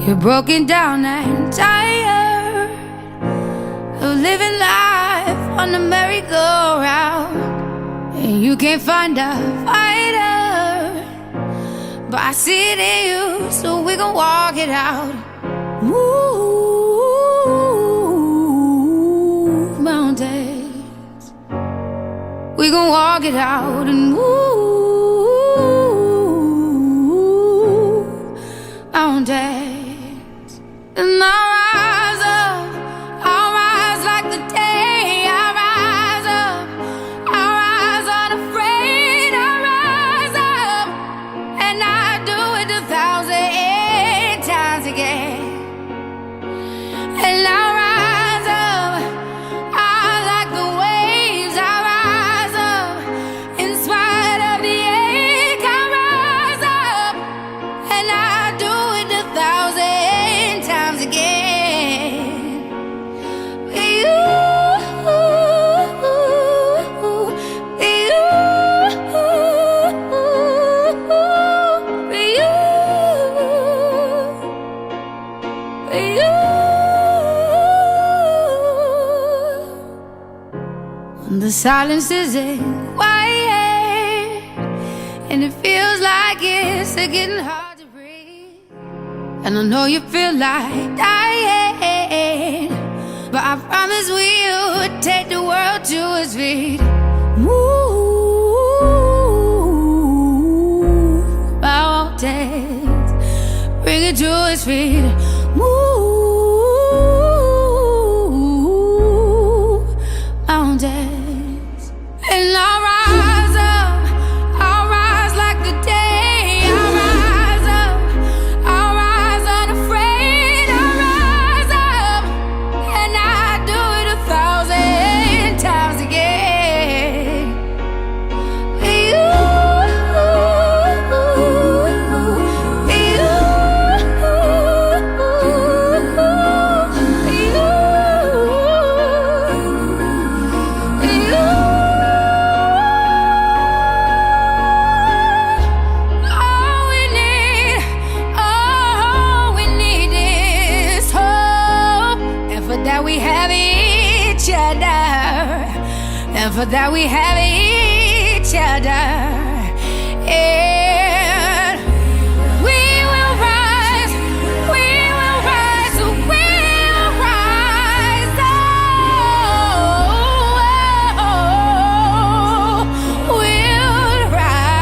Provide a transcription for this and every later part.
You're broken down and tired of living life on the merry-go-round, and you can't find a fighter, but I see it in you, so we gon' walk it out. Move mountains, we gon' walk it out and move mountains. And I'll rise like the day. I'll rise unafraid. I'll rise up, and I do it 1,000 times again. And I'll rise up, I like the waves. I'll rise up, in spite of the ache. I'll rise up, and I do it 1,000 times again. The silence isn't quiet, and it feels like it's getting hard to breathe. And I know you feel like dying, but I promise we'll take the world to its feet. Move mountains, bring it to its feet. Move mountains. And I'll rise like the day. I'll rise unafraid. I'll rise up, and I do it 1,000 times again. And for that we have each other, and we will rise, we will rise, we will rise, we'll rise.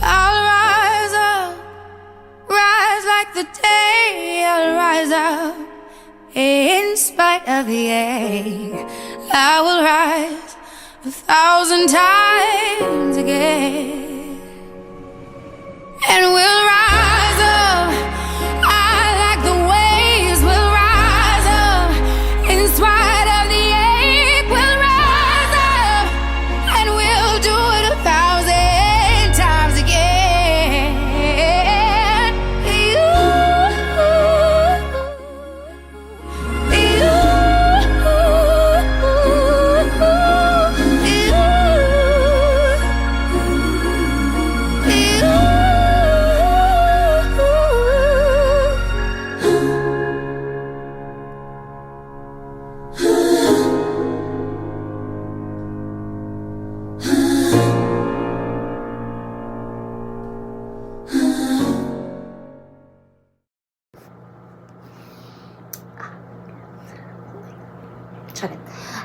I'll rise up, rise like the day. I'll rise up, in spite of the ache. I will rise 1,000 times again. And we'll rise up, I like the waves. We'll rise up, in spite of the ache. We'll rise up, and we'll do it 1,000 times again.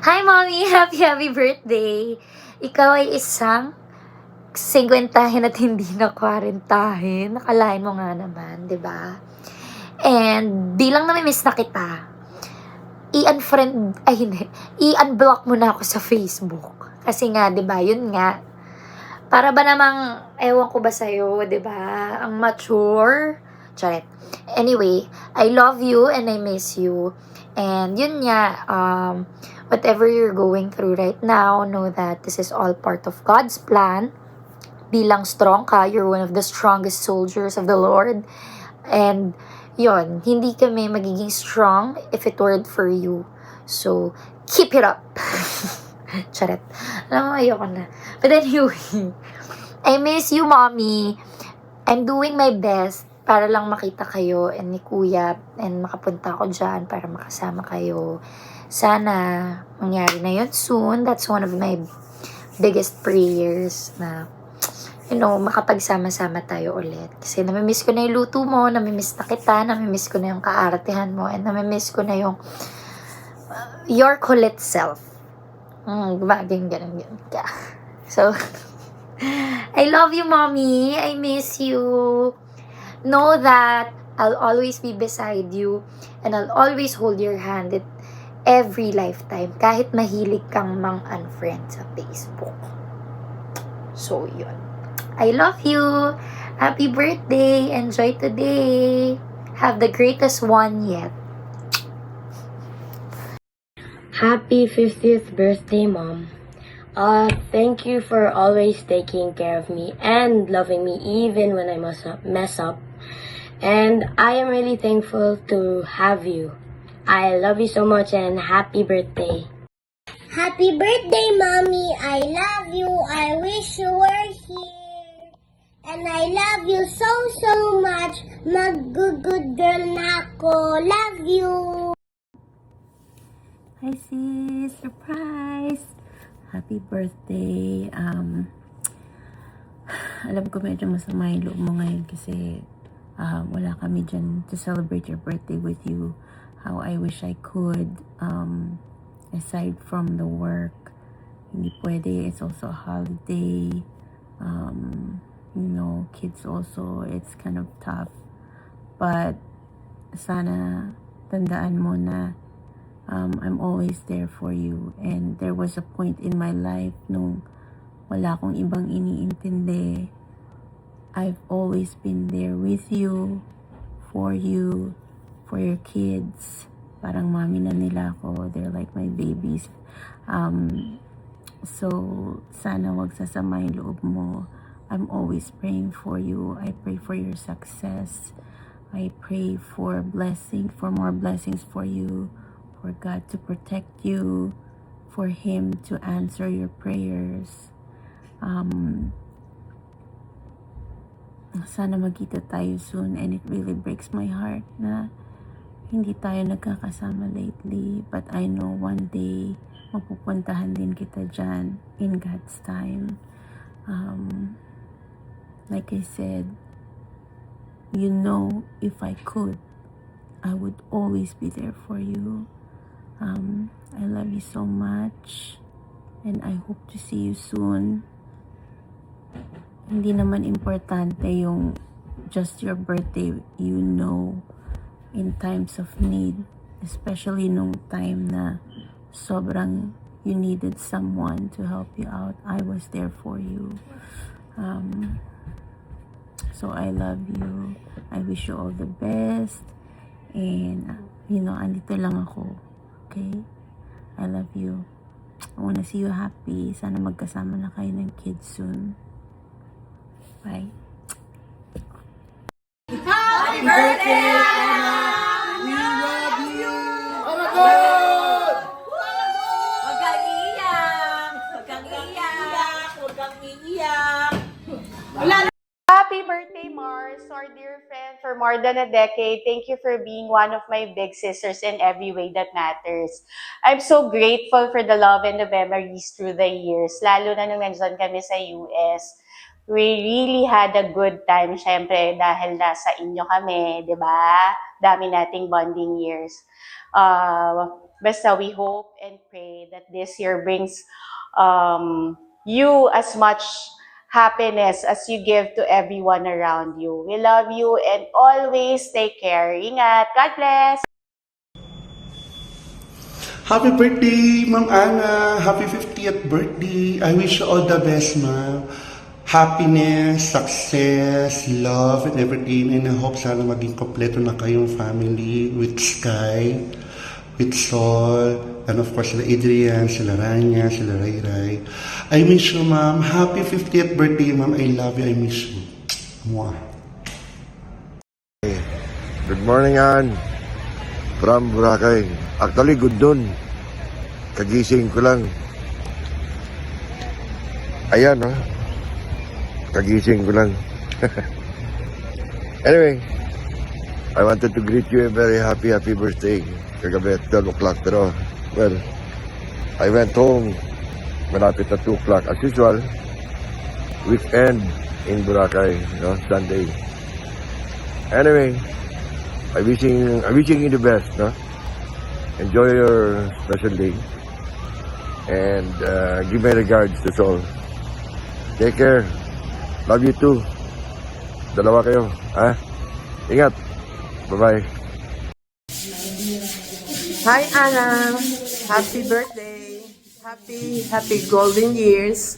Hi, Mommy! Happy birthday! Ikaw ay isang 50 at hindi na 40. Nakalain mo nga naman, di ba? And bilang namimiss na kita, i-unblock mo na ako sa Facebook. Kasi nga, di ba, yun nga. Para ba namang, ewan ko ba sa'yo, di ba? Ang mature. Charet. Anyway, I love you and I miss you. And yun nga, whatever you're going through right now, know that this is all part of God's plan. Bilang strong ka, you're one of the strongest soldiers of the Lord. And yon, hindi kami magiging strong if it weren't for you. So, keep it up. Charet. Alam mo, ayoko na. But anyway, I miss you, Mommy. I'm doing my best para lang makita kayo and ni Kuya and makapunta ako dyan para makasama kayo. Sana mangyari na yun soon. That's one of my biggest prayers na makapagsama-sama tayo ulit. Kasi namimiss ko na yung luto mo, namimiss na kita, namimiss ko na yung kaartehan mo, and namimiss ko na yung your kulit self. Gumaging ganun ka. So, I love you, Mommy. I miss you. Know that I'll always be beside you and I'll always hold your hand at every lifetime kahit mahilig kang mang-unfriend sa Facebook. So, yun. I love you. Happy birthday. Enjoy today. Have the greatest one yet. Happy 50th birthday, Mom. Thank you for always taking care of me and loving me even when I mess up. And I am really thankful to have you. I love you so much and happy birthday. Happy birthday, Mommy. I love you. I wish you were here. And I love you so, so much. Mag-good girl na ako. Love you. Hi sis! Surprise! Happy birthday! Alam ko medyo masama yung loob mo ngayon kasi wala kami dyan to celebrate your birthday with you. How I wish I could. Aside from the work, hindi pwede. It's also a holiday. Kids also, it's kind of tough. But sana tandaan mo na I'm always there for you. And there was a point in my life nung wala akong ibang iniintindi. I've always been there with you, for your kids. Parang mami na nila ako. They're like my babies. So, sana wag sasama yung loob mo. I'm always praying for you. I pray for your success. I pray for more blessings for you. For God to protect you, for Him to answer your prayers. Sana magkita tayo soon, and it really breaks my heart na hindi tayo nagkakasama lately, but I know one day mapupuntahan din kita dyan in God's time. Like I said, if I could, I would always be there for you. I love you so much and I hope to see you soon. Hindi naman importante yung just your birthday, in times of need, especially nung time na sobrang you needed someone to help you out. I was there for you. So I love you. I wish you all the best. And, andito lang ako. Okay? I love you. I wanna see you happy. Sana magkasama na kayo ng kids soon. Bye. Happy birthday, Anna! We love you! Oh my God! Huwag kang iiyak! Huwag kang iiyak! Huwag kang iiyak! Happy birthday, Mars, our dear friend for more than a decade. Thank you for being one of my big sisters in every way that matters. I'm so grateful for the love and the memories through the years, lalo na nung nandun kami sa US. We really had a good time, syempre, dahil nasa inyo kami, di ba? Dami nating bonding years. Basta we hope and pray that this year brings you as much happiness as you give to everyone around you. We love you and always take care. Ingat. God bless. Happy birthday, Ma'am Anna. Happy 50th birthday. I wish you all the best, ma'am. Happiness, success, love, and everything. And I hope sana maging kompleto na kayong family with Sky, with Sol, and of course, sila Adrian, sila Rania, sila Ray. I miss you, ma'am. Happy 50th birthday, ma'am. I love you. I miss you. Mwah. Good morning, Ann. From Boracay. Actually, good dun. Kagising ko lang. Ayan, ha. Kagising ko lang. Anyway, I wanted to greet you a very happy birthday. Kagabi at 12 o'clock. Pero, well, I went home. Malapit na 2 o'clock. As usual, weekend in Boracay, Sunday. Anyway, I'm wishing you the best, Enjoy your special day. And give my regards to all. Take care. Love you too. Dalawa kayo, ha? Ingat. Bye-bye. Hi, Anna. Happy birthday. Happy golden years.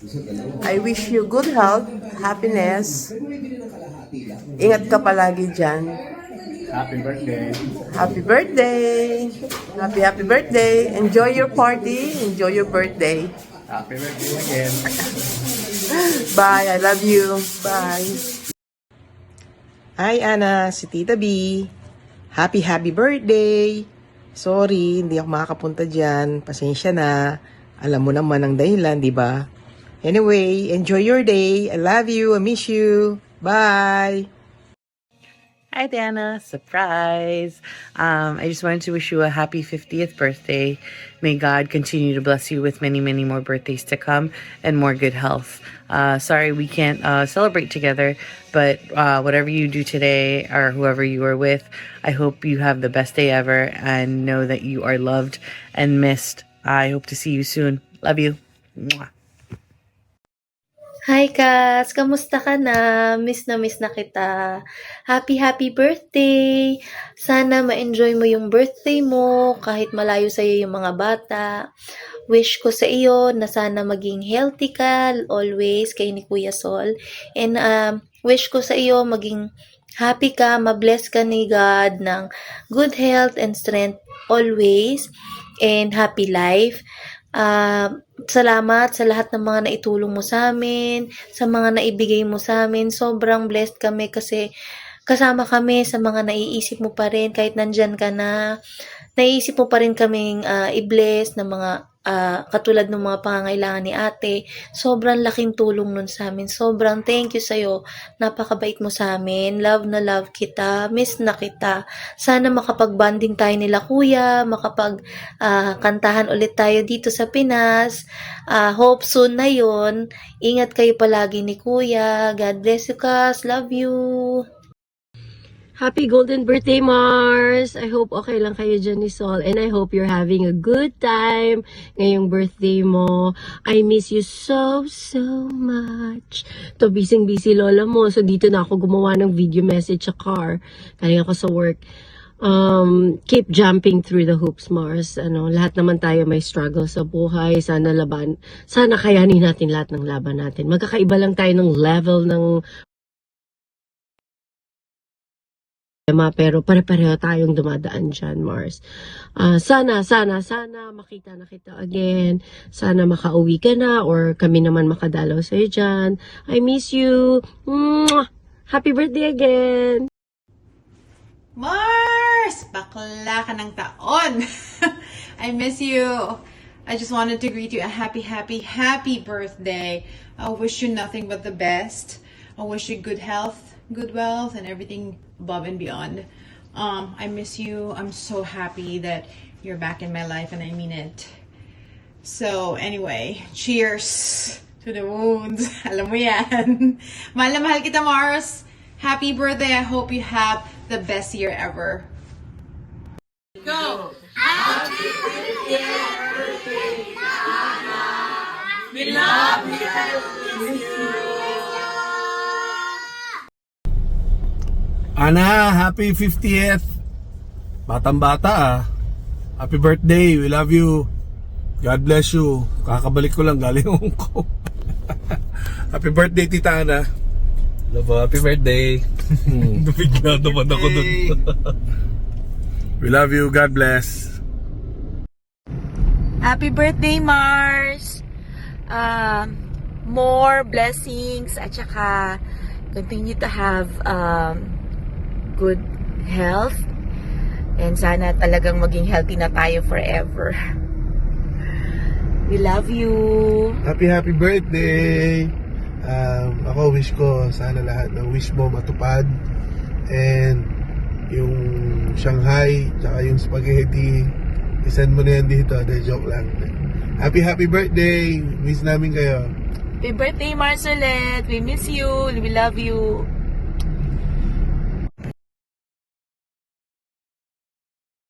I wish you good health, happiness. Ingat ka palagi dyan. Happy birthday. Happy birthday. Happy birthday. Enjoy your party. Enjoy your birthday. Happy birthday again. Bye. I love you. Bye. Hi, Anna. Si Tita B. Happy birthday. Sorry, hindi ako makakapunta dyan. Pasensya na. Alam mo naman ang dahilan, di ba? Anyway, enjoy your day. I love you. I miss you. Bye. Hi, Dana. Surprise. I just wanted to wish you a happy 50th birthday. May God continue to bless you with many, many more birthdays to come and more good health. Sorry we can't celebrate together, but whatever you do today or whoever you are with, I hope you have the best day ever and know that you are loved and missed. I hope to see you soon. Love you. Mwah. Hi, Kas! Kamusta ka na? Miss na kita. Happy birthday! Sana ma-enjoy mo yung birthday mo kahit malayo sa'yo yung mga bata. Wish ko sa iyo na sana maging healthy ka always kay ni Kuya Sol. And wish ko sa iyo maging happy ka, ma-bless ka ni God ng good health and strength always and happy life. Salamat sa lahat ng mga naitulong mo sa amin, sa mga naibigay mo sa amin. Sobrang blessed kami kasi kasama kami sa mga naiisip mo pa rin kahit nandyan ka na. Naiisip mo pa rin kaming i-bless ng mga katulad ng mga pangangailangan ni ate. Sobrang laking tulong nun sa amin. Sobrang thank you sa'yo. Napakabait mo sa amin. Love na love kita. Miss na kita. Sana makapag-bonding tayo nila kuya. Kantahan ulit tayo dito sa Pinas. Hope soon na yun. Ingat kayo palagi ni kuya. God bless you, Kas. Love you. Happy golden birthday, Mars! I hope okay lang kayo dyan ni Sol, and I hope you're having a good time ngayong birthday mo. I miss you so much. To busy lola mo, so dito na ako gumawa ng video message sa car. Galing ako sa work. Keep jumping through the hoops, Mars. Lahat naman tayo may struggle sa buhay. Sana kayanin natin lahat ng laban natin. Magkakaiba lang tayo ng level ng pero pare-pareho tayong dumadaan dyan, Mars. Sana makita na kita again. Sana makauwi ka na or kami naman makadalaw sa'yo dyan. I miss you. Mwah! Happy birthday again! Mars! Bakla ka ng taon! I miss you. I just wanted to greet you a happy birthday. I wish you nothing but the best. I wish you good health, good wealth, and everything above and beyond. I miss you. I'm so happy that you're back in my life, and I mean it. So, anyway, cheers to the wounds. Alam mo yan. Mahal na mahal kita, Mars. Happy birthday. I hope you have the best year ever. Go! Happy birthday, Anna. We love you. Miss you. Ana, happy 50th. Batang-bata Happy birthday. We love you. God bless you. Kakabalik ko lang galing Hong Kong. Happy birthday, Tita Ana. Love, happy birthday. Bigla naman ako dun. We love you. God bless. Happy birthday, Mars! More blessings at saka continue to have good health and sana talagang maging healthy na tayo forever. We love you. Happy birthday. Ako wish ko sana lahat ng wish mo matupad and yung Shanghai, tsaka yung spaghetti. I-send mo na yan dito. De, joke lang. Happy birthday! Miss namin kayo. Happy birthday, Marcelet. We miss you. We love you.